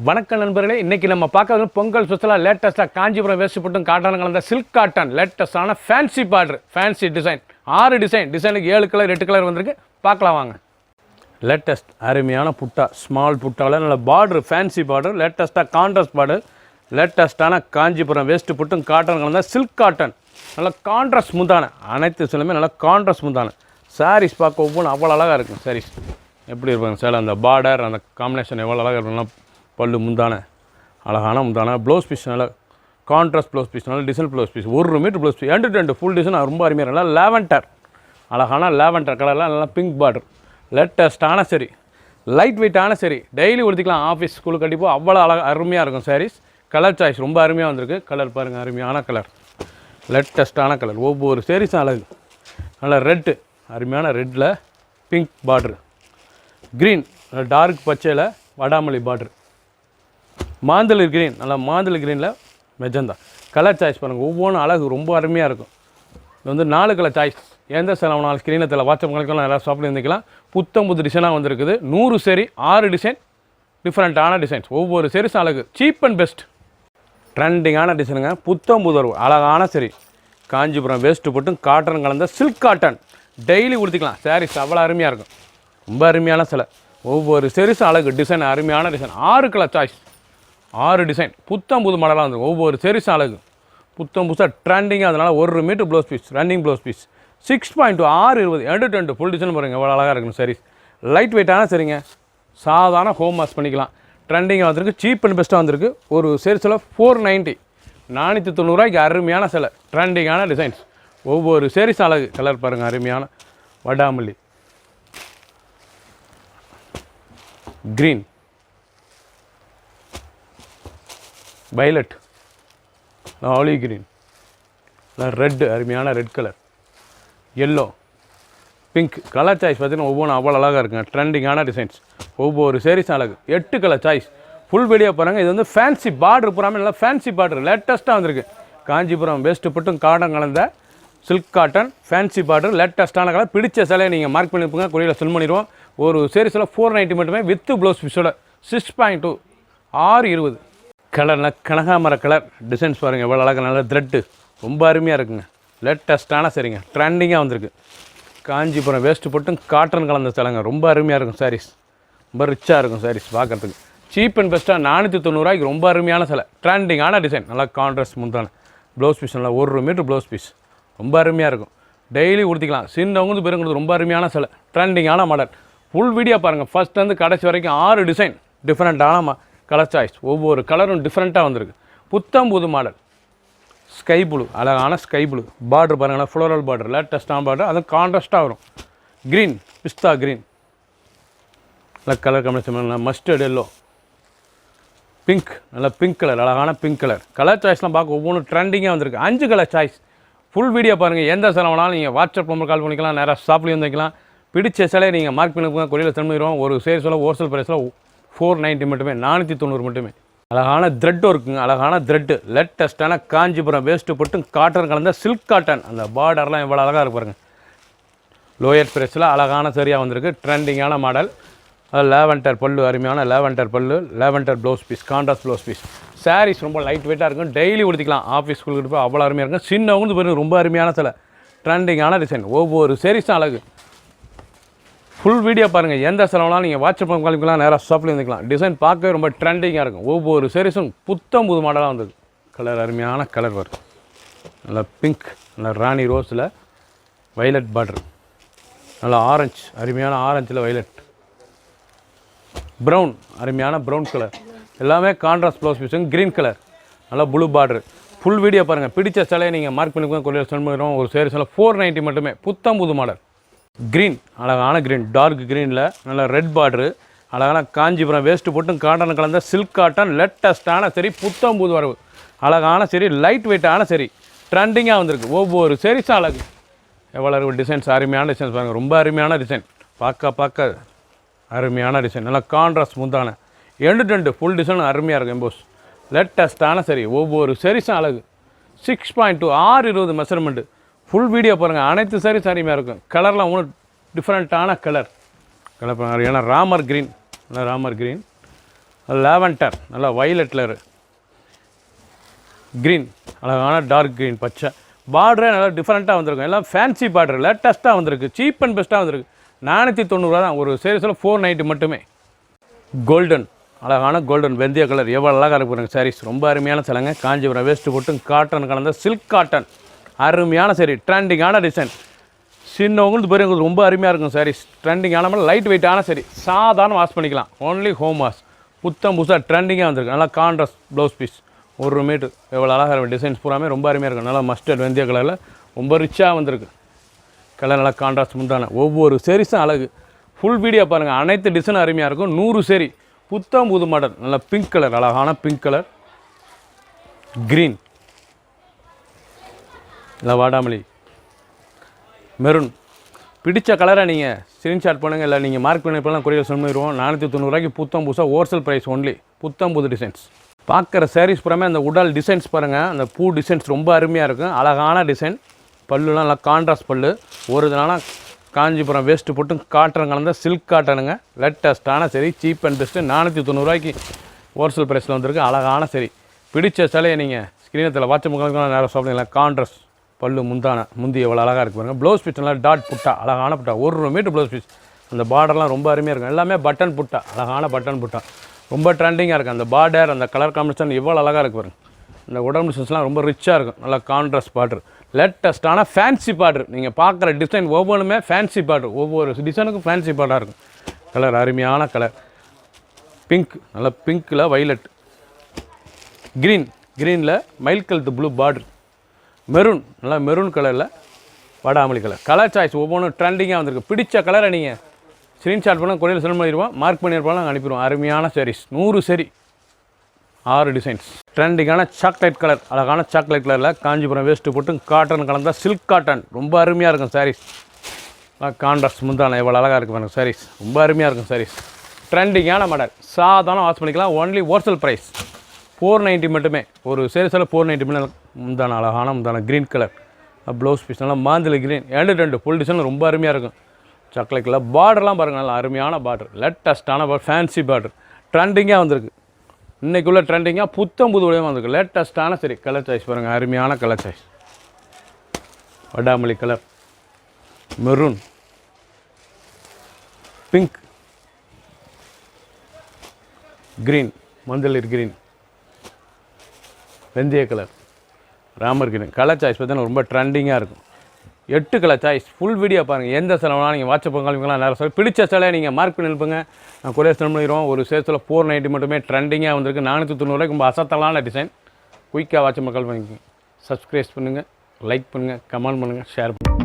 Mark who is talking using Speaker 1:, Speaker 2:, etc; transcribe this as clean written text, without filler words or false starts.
Speaker 1: வணக்கம் நண்பர்களே, இன்றைக்கி நம்ம பார்க்கறது பொங்கல் ஸ்பெஷலாக லேட்டஸ்ட்டாக காஞ்சிபுரம் வேஸ்ட் பட்டும் காட்டன் கலந்த சில்க் காட்டன் லேட்டஸ்ட்டான ஃபேன்சி பார்டர், ஃபேன்சி டிசைன். 6 டிசைனுக்கு 7 கலர் 8 கலர் வந்திருக்கு. பார்க்கலாம் வாங்க. லேட்டஸ்ட் அருமையான புட்டா, ஸ்மால் புட்டாவில் நல்ல பார்டர், ஃபேன்சி பார்டர், லேட்டஸ்ட்டாக கான்ட்ராஸ்ட் பார்டர், லேட்டஸ்ட்டான காஞ்சிபுரம் வேஸ்ட் பட்டும் காட்டன் கலந்த சில்க் காட்டன். நல்ல கான்ட்ராஸ்ட் முந்தான, அனைத்து சிலுமே நல்ல கான்ட்ராஸ்ட் முந்தான. சாரீஸ் பார்க்க ஒவ்வொன்றும் அவ்வளோ அழகாக இருக்கும். சாரீஸ் எப்படி இருப்பாங்க சார், அந்த பார்டர் அந்த காம்பினேஷன் எவ்வளோ அழகாக இருக்குன்னா, பல்லு முந்தான அழகான முந்தான, ப்ளவுஸ் பீஸ் நல்ல கான்ட்ராஸ்ட் ப்ளவுஸ் பீஸ், நல்ல design blouse piece, 1 meter blouse piece, end to end full design ரொம்ப அருமையாக நல்லா லேவெண்டர், அழகான லேவெண்டர் கலரில் நல்லா பிங்க் பார்டர், லேட்டஸ்ட்டான சரி, லைட் வெயிட்டான சரி, டெய்லி உடுத்திக்கலாம், ஆஃபீஸ் ஸ்கூலுக்கு கண்டிப்பாக அவ்வளோ அழகாக அருமையாக இருக்கும். சாரீஸ் கலர் சாய்ஸ் ரொம்ப அருமையாக வந்திருக்கு. கலர் பாருங்கள், அருமையான கலர், லேட்டஸ்ட்டான கலர், ஒவ்வொரு சாரீஸும் அழகு. நல்லா ரெட்டு, அருமையான ரெட்டில் பிங்க் பார்டரு, க்ரீன் டார்க் பச்சையில் வடாமல்லி பார்டரு, மாந்தளி க்ரீன் நல்லா மாந்தளி க்ரீனில் மெஜந்தா. கலர் சாய்ஸ் பாருங்கள், ஒவ்வொன்றும் அழகு ரொம்ப அருமையாக இருக்கும். இது வந்து 4 கலர் சாய்ஸ். எந்த செலவு 4 ஸ்க்ரீனத்தில் வாட்ஸ்அப் கணக்கெல்லாம் நிறையா ஷாப்பில் இருந்துக்கலாம். புது டிசைனாக வந்திருக்குது. 100 சரி 6 டிசைன், டிஃப்ரெண்ட்டான டிசைன்ஸ், ஒவ்வொரு சரிஸும் அழகு. சீப் அண்ட் பெஸ்ட், ட்ரெண்டிங்கான டிசைனுங்க. புது அழகான சரி, காஞ்சிபுரம் வேஸ்ட்டு போட்டு காட்டன் கலந்த சில்க் காட்டன், டெய்லி உடுத்திக்கலாம். சாரீஸ் அவ்வளோ அருமையாக இருக்கும், ரொம்ப அருமையான சிலை. ஒவ்வொரு சரிஸும் அழகு, டிசைன் அருமையான டிசைன். 6 கலர் சாய்ஸ், 6 டிசைன், புது மாடலாக வந்துடும். ஒவ்வொரு சரிஸும் அழகு, புதுசாக ட்ரெண்டிங்காக. அதனால் 1 meter blouse piece, running blouse piece, 6.2 620 end to end full design பாருங்கள் எவ்வளோ அழகாக இருக்கணும். சாரீஸ் லைட் வெயிட்டான சரிங்க, சாதாரண ஹோம் வாஷ் பண்ணிக்கலாம். ட்ரெண்டிங்காக வந்திருக்கு, சீப் அண்ட் பெஸ்ட்டாக வந்திருக்கு. ஒரு சரிஸில் 490 490 அருமையான சிலை, ட்ரெண்டிங்கான டிசைன்ஸ், ஒவ்வொரு சரிஸ் அழகு. கலர் பாருங்கள், அருமையான வடாமல்லி green, violet, olive green, red, அருமையான red colour, yellow, pink. Colour choice பார்த்தீங்கன்னா ஒவ்வொன்றும் அவ்வளோ அழகாக இருக்குங்க. ட்ரெண்டிங்கான டிசைன்ஸ், ஒவ்வொரு சாரீஸும் அழகு. 8 கலர் சாய்ஸ். ஃபுல் வீடியோ பாருங்கள். இது வந்து ஃபேன்சி பார்டர் பூராமல் நல்லா ஃபேன்சி பார்டர் லேட்டஸ்ட்டாக வந்திருக்கு. காஞ்சிபுரம் வேஸ்ட்டு பட்டும் காட்டன் கலந்த சில்க் காட்டன் ஃபேன்சி பார்டர், லேட்டஸ்ட்டான கலர். பிடிச்ச சிலையை நீங்கள் மார்க் பண்ணிப்போங்க, கொடியில் செல் பண்ணிடுவோம். ஒரு சீரீஸில் 490 மட்டுமே, வித் ப்ளவுஸ் பீஸோட 6.2 620. கலர்னா கனகாமர கலர், டிசைன்ஸ் பாருங்கள் எவ்வளோ அழகாக, நல்ல த்ரெட்டு, ரொம்ப அருமையாக இருக்குங்க. லேட்டஸ்ட்டான சரிங்க, ட்ரெண்டிங்காக வந்திருக்கு. காஞ்சிபுரம் வேஸ்ட்டு போட்டும் காட்டன் கலந்த சிலைங்க, ரொம்ப அருமையாக இருக்கும். சாரீஸ் ரொம்ப ரிச்சாக இருக்கும். சாரீஸ் பார்க்குறதுக்கு சீப் அண்ட் பெஸ்ட்டாக 490 ரொம்ப அருமையான சிலை, ட்ரெண்டிங்கான டிசைன், நல்லா கான்ட்ராஸ்ட் முந்தான, ப்ளவுஸ் பீஸ் நல்லா 1 மீட்டர் ப்ளவுஸ் பீஸ், ரொம்ப அருமையாக இருக்கும். டெய்லி உடுத்திக்கலாம். சின்னவங்க பெருங்கிறது ரொம்ப அருமையான சிலை, ட்ரெண்டிங்கான மாடல். ஃபுல் வீடியோ பாருங்கள், ஃபஸ்ட்லேருந்து கடைசி வரைக்கும் 6 டிசைன், டிஃப்ரெண்ட்டான கலர் சாய்ஸ், ஒவ்வொரு கலரும் டிஃப்ரெண்ட்டாக வந்திருக்கு. புது மாடல் ஸ்கை ப்ளூ, அழகான ஸ்கை ப்ளூ பார்டர் பாருங்கள், ஃப்ளோரல் பார்டர், லேட்டஸ்டான பார்டர், அதுவும் கான்ட்ராஸ்ட்டாக வரும். க்ரீன், பிஸ்தா க்ரீன், நல்லா கலர் காம்பினேஷன், நல்லா மஸ்டர்ட் எல்லோ, பிங்க், நல்லா பிங்க் கலர், அழகான பிங்க் கலர். கலர் சாய்ஸ்லாம் பார்க்க ஒவ்வொன்றும் ட்ரெண்டிங்காக வந்திருக்கு. 5 கலர் சாய்ஸ். ஃபுல் வீடியோ பாருங்கள். எந்த செலவுனாலும் நீங்கள் வாட்ஸ்அப் நம்பர் கால் பண்ணிக்கலாம், நேராக ஷாப்லேயும் வந்துக்கலாம். பிடிச்ச சிலையை நீங்கள் மார்க் பண்ணிக்கோங்க, கொடியில் சென்ட் பண்ணிடுவோம். ஒரு சேல்ஸில் ஹோல்சேல் ப்ரைஸில் 490 மட்டுமே, 490 மட்டுமே. அழகான த்ரெட் இருக்குங்க, அழகான த்ரெட்டு, லேட்டஸ்ட்டான காஞ்சிபுரம் வேஸ்ட்டு போட்டு காட்டன் கலந்த சில்க் காட்டன். அந்த பார்டர்லாம் எவ்வளோ அழகாக இருக்கு பாருங்கள். லோயர் ப்ரைஸில் அழகான சரியாக வந்திருக்கு. ட்ரெண்டிங்கான மாடல். லேவெண்டர் பல்லு, அருமையான lavender pallu, lavender blouse piece, contrast blouse piece. Sarees ரொம்ப லைட் வெயிட்டாக இருக்கும், டெய்லி உடுத்திக்கலாம். ஆஃபீஸ் ஸ்கூலுக்கு போய் அவ்வளோ அருமையாக இருக்கும். சின்னவங்க பாருங்கள், ரொம்ப அருமையான சிலை, ட்ரெண்டிங்கான டிசைன், ஒவ்வொரு சாரீஸும் அழகு. ஃபுல் வீடியோ பாருங்கள். எந்த செலவுனாலும் நீங்கள் வாட்ஸ்அப் காலிக்கலாம், நேராக ஷாப்பில் இருந்துக்கலாம். டிசைன் பார்க்கவே ரொம்ப ட்ரெண்டிங்காக இருக்கும். ஒவ்வொரு சாரீஸும் புது மாடலாக வந்தது. கலர் அருமையான கலர் வரும், நல்லா பிங்க், நல்லா ராணி ரோஸில் வைலட் பார்டர், நல்லா ஆரஞ்சு, அருமையான ஆரஞ்சில் வைலட், ப்ரௌன், அருமையான ப்ரௌன் கலர், எல்லாமே கான்ட்ராஸ்ட் ப்ளவுஸ் பீஸும், க்ரீன் கலர், நல்லா ப்ளூ பார்டர். ஃபுல் வீடியோ பாருங்கள். பிடிச்ச சிலையை நீங்கள் மார்க் பண்ணிக்கோங்க, கொடியில் சென்ட் பண்ணிடுவோம். ஒரு சாரீஸில் 490 மட்டுமே, புது மாடல். க்ரீன், அழகான க்ரீன், டார்க் க்ரீனில் நல்ல ரெட் பார்டரு, அழகான காஞ்சிபுரம் வேஸ்ட்டு போட்டும் காட்டன் கலந்த சில்க் காட்டன், லேட்டஸ்ட்டான சரி, புது வரவு, அழகான சரி, லைட் வெயிட்டான சரி, ட்ரெண்டிங்காக வந்திருக்கு. ஒவ்வொரு சரிஸும் அழகு. எவ்வளோ இருக்கும் டிசைன்ஸ், அருமையான டிசைன்ஸ் பாருங்கள், ரொம்ப அருமையான டிசைன், பார்க்க அருமையான டிசைன், நல்லா கான்ட்ராஸ்ட் முந்தான, end to end full design அருமையாக இருக்கும். எம்போஸ் லேட்டஸ்ட்டான சரி, ஒவ்வொரு சரிஸும் அழகு. 6.2 620 மெஷர்மெண்ட்டு. ஃபுல் வீடியோ பாருங்கள். அனைத்து சாரீஸ் அருமையாக இருக்கும். கலர்லாம் ஒன்றும் டிஃப்ரெண்ட்டான கலர் பாருங்கள். ஏன்னா Ramar green, Ramar green, lavender நல்லா வயலட் கலரு, க்ரீன் அழகான டார்க் க்ரீன் பச்சை. பார்டரே நல்லா டிஃப்ரெண்ட்டாக வந்திருக்கும். எல்லாம் ஃபேன்சி பார்டர், லேட்டஸ்ட்டாக வந்திருக்கு, சீப் அண்ட் பெஸ்ட்டாக வந்திருக்கு. 490 தான் ஒரு சேரீஸில் 490 மட்டுமே. கோல்டன் அழகான கோல்டன் வெந்தய கலர் எவ்வளோ அழகாக இருக்கு பாருங்க. சாரீஸ் ரொம்ப அருமையான சிலங்க. காஞ்சிபுரம் வேஸ்ட்டு போட்டு காட்டன் கலந்த சில்க் காட்டன் அருமையான சரி, ட்ரெண்டிங்கான டிசைன். சின்னவங்களுக்கு பெரியவங்களுக்கு ரொம்ப அருமையாக இருக்கும் சாரீஸ். ட்ரெண்டிங்கான மாதிரி லைட் வெயிட்டான சரி, சாதாரண வாஷ் பண்ணிக்கலாம். Only home wash. புத்தம் புதுசாக ட்ரெண்டிங்காக வந்திருக்கு. நல்லா கான்ட்ராஸ்ட் ப்ளவுஸ் பீஸ் 1 மீட்ரு எவ்வளோ அழகாக இருக்கும். டிசைன்ஸ் பூராமே ரொம்ப அருமையாக இருக்கும். நல்லா மஸ்டர்ட் வெந்தய கலரில் ரொம்ப ரிச்சாக வந்திருக்கு. கலர் நல்லா கான்ட்ராஸ்ட் முந்தான ஒவ்வொரு சேரீஸும் அழகு. ஃபுல் வீடியோ பாருங்கள். அனைத்து டிசைனும் அருமையாக இருக்கும். 100 சேரீ புத்தம் புது மாடல். நல்லா பிங்க் கலர், அழகான பிங்க் கலர், க்ரீன், இல்லை வாடாமல்லி, மெரூன். பிடிச்ச கலரை நீங்கள் ஸ்க்ரீன்ஷாட் பண்ணுங்கள். இல்லை நீங்கள் மார்க் பண்ணிப்பெல்லாம் கொரியர் சொல்லிடுவோம். 490 ரூபாய்க்கு புத்தம் புதுசாக ஹோல்சேல் ப்ரைஸ் ஒன்லி. புத்தம் புது டிசைன்ஸ். பார்க்குற சாரீஸ் புறமே அந்த உடல் டிசைன்ஸ் பாருங்கள். அந்த பூ டிசைன்ஸ் ரொம்ப அருமையாக இருக்கும். அழகான டிசைன். பல்லுலாம் நல்லா கான்ட்ராஸ்ட் பல்லு. ஒரு இதனால காஞ்சிபுரம் வேஸ்ட்டு போட்டு காட்டன் கலந்த சில்க் காட்டனுங்க. லேட்டஸ்ட்டான சரி, சீப் அண்ட் பெஸ்ட்டு. 490 ரூபாய்க்கு ஹோல்சேல் ப்ரைஸில் வந்திருக்கு. அழகான சரி. பிடிச்ச சிலையை நீங்கள் ஸ்க்ரீனத்தில் வாட்ஸ்அப் முக்கால் நேரம் சாப்பிடுங்களா. கான்ட்ராஸ்ட் பல்லு முந்தி எவ்வளோ அழகாக இருக்கு பாருங்கள். ப்ளவுஸ் பீஸ் நல்லா டாட் புட்டா, அழகான புட்டா. 1 மீட்டர் ப்ளவுஸ் பீஸ். அந்த பார்டர்லாம் ரொம்ப அருமையாக இருக்கும். எல்லாமே பட்டன் புட்டா, அழகான பட்டன் புட்டா. ரொம்ப ட்ரெண்டிங்காக இருக்குது. அந்த பார்டர், அந்த கலர் காம்பினேஷன் எவ்வளோ அழகாக இருக்குது பாருங்கள். இந்த உடம்பு டிசைன்ஸ்லாம் ரொம்ப ரிச்சாக இருக்கும். நல்லா கான்ட்ராஸ்ட் பார்டர், லேட்டஸ்ட்டான ஃபேன்சி பார்டர். நீங்கள் பார்க்குற டிசைன் ஒவ்வொன்றுமே ஃபேன்சி பார்டர். ஒவ்வொரு டிசைனுக்கும் ஃபேன்சி பார்டராக இருக்கும். கலர் அருமையான கலர். பிங்க், நல்லா பிங்க்கில் வைலட், க்ரீனில் மயில் கழுத்து ப்ளூ பார்டர், மெரூன், நல்லா மெரூன் கலரில் வாடாமல்லி கலர். கலர் சாய்ஸ் ஒவ்வொன்றும் ட்ரெண்டிங்காக வந்திருக்கு. பிடிச்ச கலரை நீங்கள் ஸ்க்ரீன்ஷாட் பண்ணால் கொரியர் சென்ட் பண்ணிடுவோம். மார்க் பண்ணியிருப்பாலும் நாங்கள் அனுப்பிடுவோம். அருமையான சாரீஸ் 100 சரி, 6 டிசைன்ஸ். ட்ரெண்டிங்கான சாக்லேட் கலர், அழகான சாக்லேட் கலரில் காஞ்சிபுரம் வேஸ்ட்டு போட்டு காட்டன் கலந்த சில்க் காட்டன் ரொம்ப அருமையாக இருக்கும் சாரீஸ். கான்ட்ராஸ்ட் முந்தான எவ்வளோ அழகாக இருக்குது பாருங்கள். சாரீஸ் ரொம்ப அருமையாக இருக்கும். சாரீஸ் ட்ரெண்டிங்கான மாடல். சாதாரண வாஷ் பண்ணிக்கலாம். ஒன்லி ஹோல்சேல் ப்ரைஸ் 490 மட்டுமே. ஒரு சேல்ஸில் 490 மட்டும். முந்தான அழகான முந்தான க்ரீன் கலர் ப்ளவுஸ் பீஸ். நல்லா மாந்தில் க்ரீன். 2 ஃபுல் டிசைன் ரொம்ப அருமையாக இருக்கும். சாக்லேட் கலர் பார்டர்லாம் பாருங்கள். நல்லா அருமையான பார்டர், லேட்டஸ்ட்டான பார்டர், ஃபேன்சி பார்டர். ட்ரெண்டிங்காக வந்திருக்கு. இன்றைக்குள்ள ட்ரெண்டிங்காக புத்தம் புது உடையமாக வந்திருக்கு. லேட்டஸ்ட்டான சரி கலர் சாய்ஸ் பாருங்கள். அருமையான கலர் சாய்ஸ். வடாமல்லி கலர், மெரூன், பிங்க், க்ரீன், மஞ்சள் க்ரீன், வெந்தய colour, Ramar green. Colour choice பார்த்தீங்கன்னா ரொம்ப ட்ரெண்டிங்காக இருக்கும். 8 கலர் சாய்ஸ். ஃபுல் வீடியோ பாருங்கள். எந்த சிலைனா நீங்கள் வாட்ஸ்அப் காமிக்கலாம். நேரம் சார் பிடிச்ச சிலையை நீங்கள் மார்க் பண்ணி எழுப்புங்க. நான் கொரியர் சென்ட் பண்ணிடுவோம். ஒரு சேல்ஸில் 490 மட்டுமே. ட்ரெண்டிங்காக வந்திருக்கு. 490 ரூபாய்க்கு ரொம்ப அசத்தலான டிசைன். குயிக்காக வாட்ஸ்அப் கால் பண்ணிக்கோங்க. சப்ஸ்கிரைப் பண்ணுங்கள், லைக் பண்ணுங்கள், கமெண்ட் பண்ணுங்கள், ஷேர் பண்ணுங்கள்.